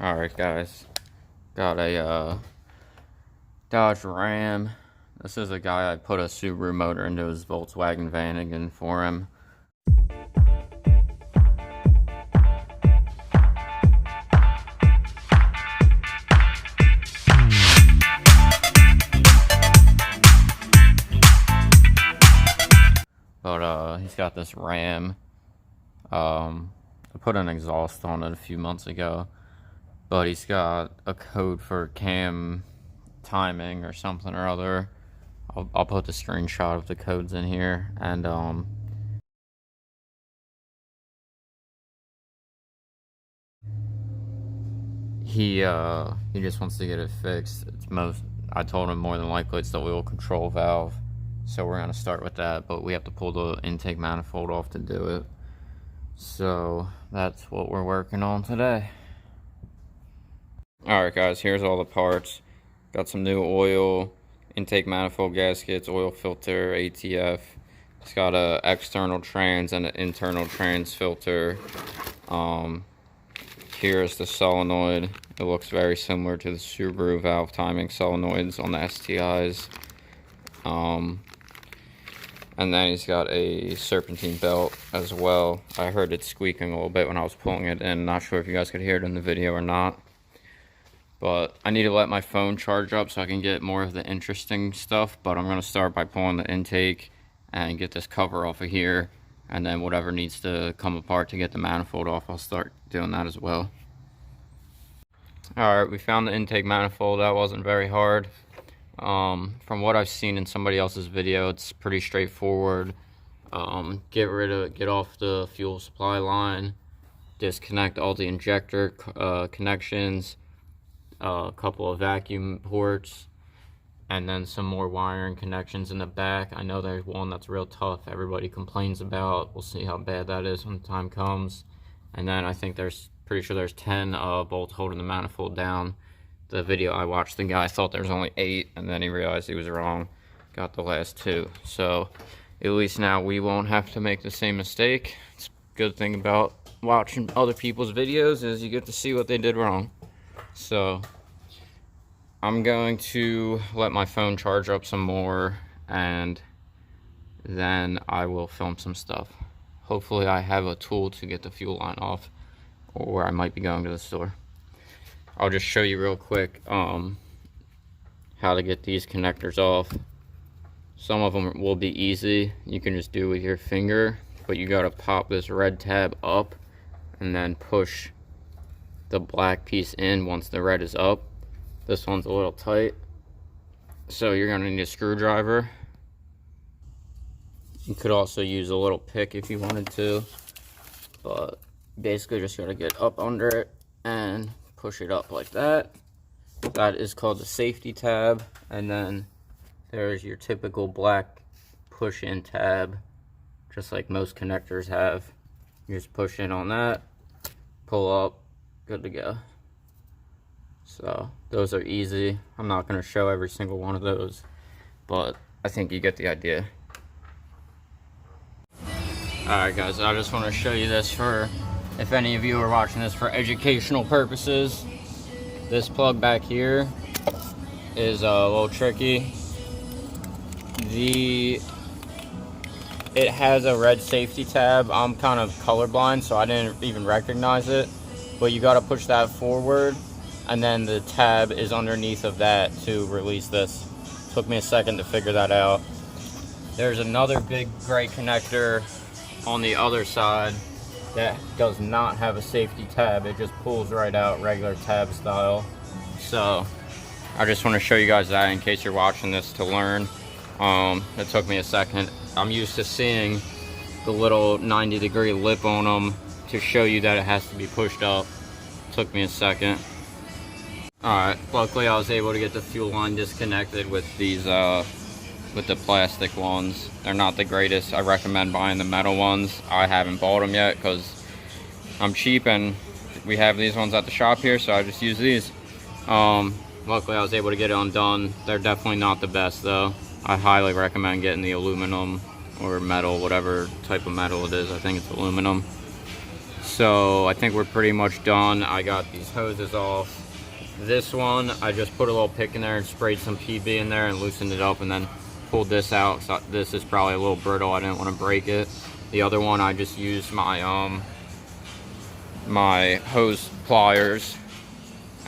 Alright guys, got a Dodge Ram. This is a guy I put a Subaru motor into his Volkswagen Vanagon for him. But he's got this Ram. I put an exhaust on it a few months ago, but he's got a code for cam timing or something or other. I'll put the screenshot of the codes in here, and he just wants to get it fixed. I told him more than likely it's the oil control valve, so we're gonna start with that, but we have to pull the intake manifold off to do it. So that's what we're working on today. Alright guys, here's all the parts. Got some new oil, intake manifold gaskets, oil filter, ATF. It's got a external trans and an internal trans filter. Here's the solenoid. It looks very similar to the Subaru valve timing solenoids on the STIs. And then he's got a serpentine belt as well. I heard it squeaking a little bit when I was pulling it in. Not sure if you guys could hear it in the video or not. But I need to let my phone charge up so I can get more of the interesting stuff. But I'm going to start by pulling the intake and get this cover off of here. And then whatever needs to come apart to get the manifold off, I'll start doing that as well. Alright, we found the intake manifold. That wasn't very hard. From what I've seen in somebody else's video, it's pretty straightforward. Get off the fuel supply line, disconnect all the injector connections, a couple of vacuum ports, and then some more wiring connections in the back. I know there's one that's real tough, everybody complains about. We'll see how bad that is when the time comes. And then I think pretty sure there's 10 bolts holding the manifold down. The video I watched, the guy thought there was only 8, and then he realized he was wrong. Got the last 2. So at least now we won't have to make the same mistake. It's a good thing about watching other people's videos is you get to see what they did wrong. So I'm going to let my phone charge up some more, and then I will film some stuff. Hopefully I have a tool to get the fuel line off, or I might be going to the store. I'll just show you real quick how to get these connectors off. Some of them will be easy. You can just do with your finger, but you gotta pop this red tab up and then push the black piece in once the red is up. This one's a little tight, so you're gonna need a screwdriver. You could also use a little pick if you wanted to, but basically just gotta get up under it and push it up like that. That is called the safety tab. And then there's your typical black push-in tab, just like most connectors have. You just push in on that, pull up, good to go. So those are easy. I'm not going to show every single one of those, but I think you get the idea. Alright guys, I just want to show you this for if any of you are watching this for educational purposes. This plug back here is a little tricky. It has a red safety tab. I'm kind of colorblind, so I didn't even recognize it. But you got to push that forward, and then the tab is underneath of that to release this. Took me a second to figure that out. There's another big gray connector on the other side that does not have a safety tab. It just pulls right out, regular tab style. So I just want to show you guys that in case you're watching this to learn. It took me a second. I'm used to seeing the little 90-degree lip on them to show you that it has to be pushed up. Took me a second. Alright, luckily I was able to get the fuel line disconnected with these with the plastic ones. They're not the greatest. I recommend buying the metal ones. I haven't bought them yet because I'm cheap and we have these ones at the shop here, so I just use these. Luckily I was able to get it undone. They're definitely not the best though. I highly recommend getting the aluminum or metal, whatever type of metal it is. I think it's aluminum. So I think we're pretty much done. I got these hoses off. This one, I just put a little pick in there and sprayed some PB in there and loosened it up, and then pulled this out. So this is probably a little brittle. I didn't want to break it. The other one, I just used my my hose pliers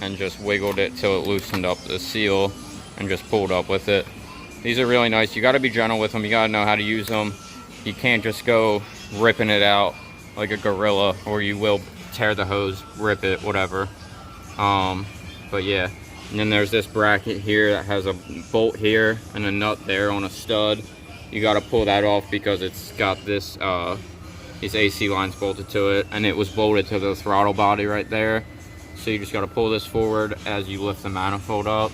and just wiggled it till it loosened up the seal and just pulled up with it. These are really nice. You got to be gentle with them. You got to know how to use them. You can't just go ripping it out like a gorilla, or you will tear the hose, rip it, whatever. But yeah, and then there's this bracket here that has a bolt here and a nut there on a stud. You got to pull that off because it's got this these AC lines bolted to it, and it was bolted to the throttle body right there. So you just got to pull this forward as you lift the manifold up.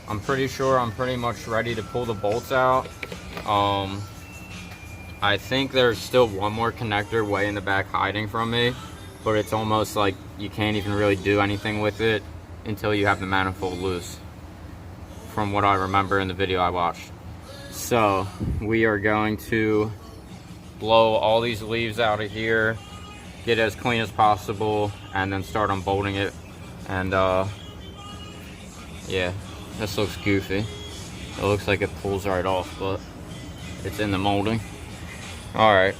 I'm pretty sure I'm pretty much ready to pull the bolts out. I think there's still one more connector way in the back hiding from me, but it's almost like you can't even really do anything with it until you have the manifold loose, from what I remember in the video I watched. So we are going to blow all these leaves out of here, get it as clean as possible, and then start unbolting it. And yeah, this looks goofy. It looks like it pulls right off, but it's in the molding. Alright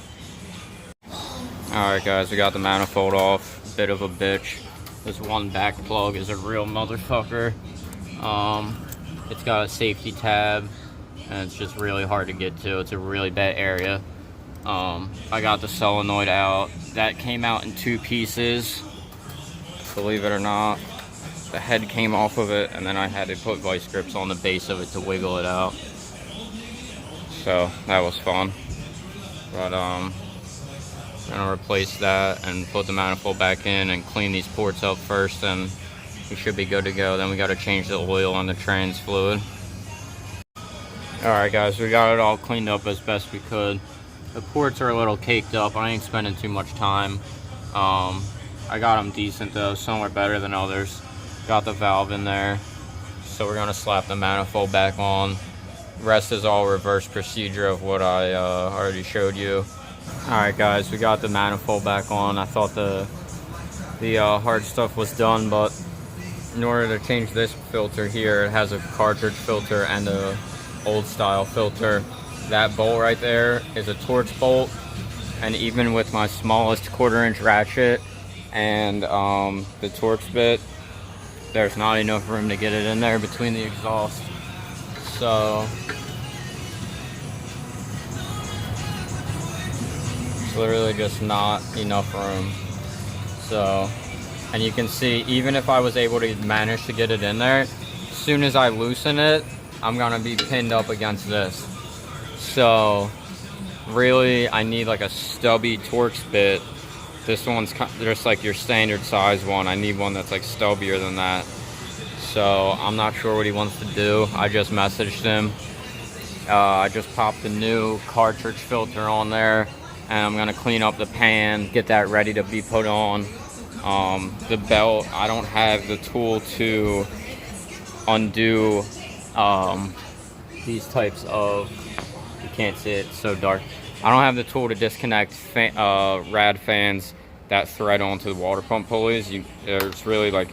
guys, we got the manifold off. Bit of a bitch. This one back plug is a real motherfucker. It's got a safety tab, and it's just really hard to get to. It's a really bad area. I got the solenoid out. That came out in 2 pieces, believe it or not. The head came off of it, and then I had to put vice grips on the base of it to wiggle it out. So that was fun. But I'm gonna replace that and put the manifold back in and clean these ports up first, and we should be good to go. Then we got to change the oil on the trans fluid. Alright guys, we got it all cleaned up as best we could. The ports are a little caked up. I ain't spending too much time. I got them decent though. Some are better than others. Got the valve in there. So we're gonna slap the manifold back on. Rest is all reverse procedure of what I already showed you. Alright guys, we got the manifold back on. I thought the hard stuff was done, but in order to change this filter here, it has a cartridge filter and a old style filter. That bolt right there is a Torx bolt, and even with my smallest 1/4-inch ratchet and the Torx bit, there's not enough room to get it in there between the exhaust. So it's literally just not enough room. So, and you can see, even if I was able to manage to get it in there, as soon as I loosen it, I'm gonna be pinned up against this. So really, I need like a stubby Torx bit. This one's just like your standard size one. I need one that's like stubbier than that. So I'm not sure what he wants to do. I just messaged him. I just popped the new cartridge filter on there, and I'm gonna clean up the pan, get that ready to be put on. The belt, I don't have the tool to undo these types of, you can't see it, it's so dark. I don't have the tool to disconnect rad fans that thread onto the water pump pulleys. There's really like,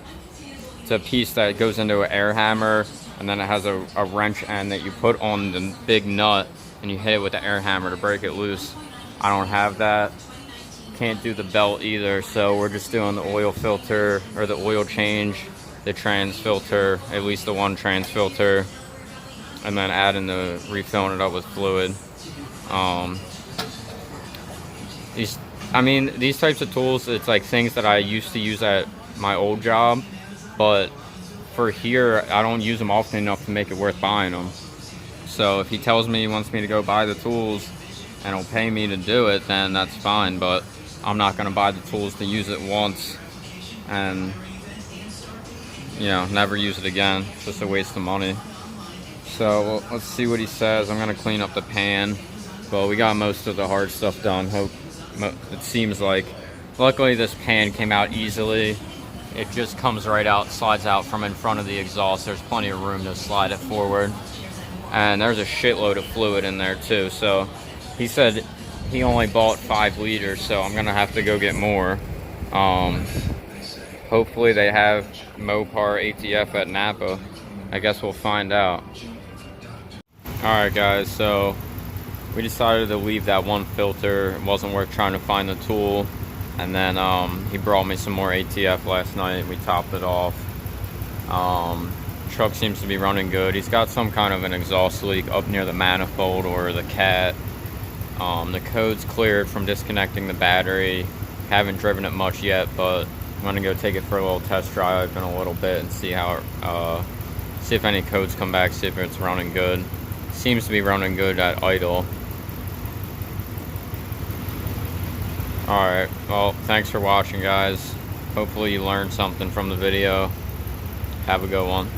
it's a piece that goes into an air hammer, and then it has a wrench end that you put on the big nut, and you hit it with the air hammer to break it loose. I don't have that. Can't do the belt either, so we're just doing the oil filter, or the oil change, the trans filter, at least the one trans filter, and then adding refilling it up with fluid. These types of tools, it's like things that I used to use at my old job, but for here, I don't use them often enough to make it worth buying them. So if he tells me he wants me to go buy the tools and he'll pay me to do it, then that's fine, but I'm not gonna buy the tools to use it once and, you know, never use it again. It's just a waste of money. So let's see what he says. I'm gonna clean up the pan. Well, we got most of the hard stuff done, it seems like. Luckily this pan came out easily. It just comes right out, slides out from in front of the exhaust. There's plenty of room to slide it forward. And there's a shitload of fluid in there too. So he said he only bought 5 liters, so I'm gonna have to go get more. Hopefully they have Mopar ATF at Napa. I guess we'll find out. Alright guys, so we decided to leave that one filter. It wasn't worth trying to find the tool. And then he brought me some more ATF last night. We topped it off. Truck seems to be running good. He's got some kind of an exhaust leak up near the manifold or the cat. The code's cleared from disconnecting the battery. Haven't driven it much yet, but I'm gonna go take it for a little test drive in a little bit and see how see if any codes come back, see if it's running good. Seems to be running good at idle. Alright, well, thanks for watching, guys. Hopefully you learned something from the video. Have a good one.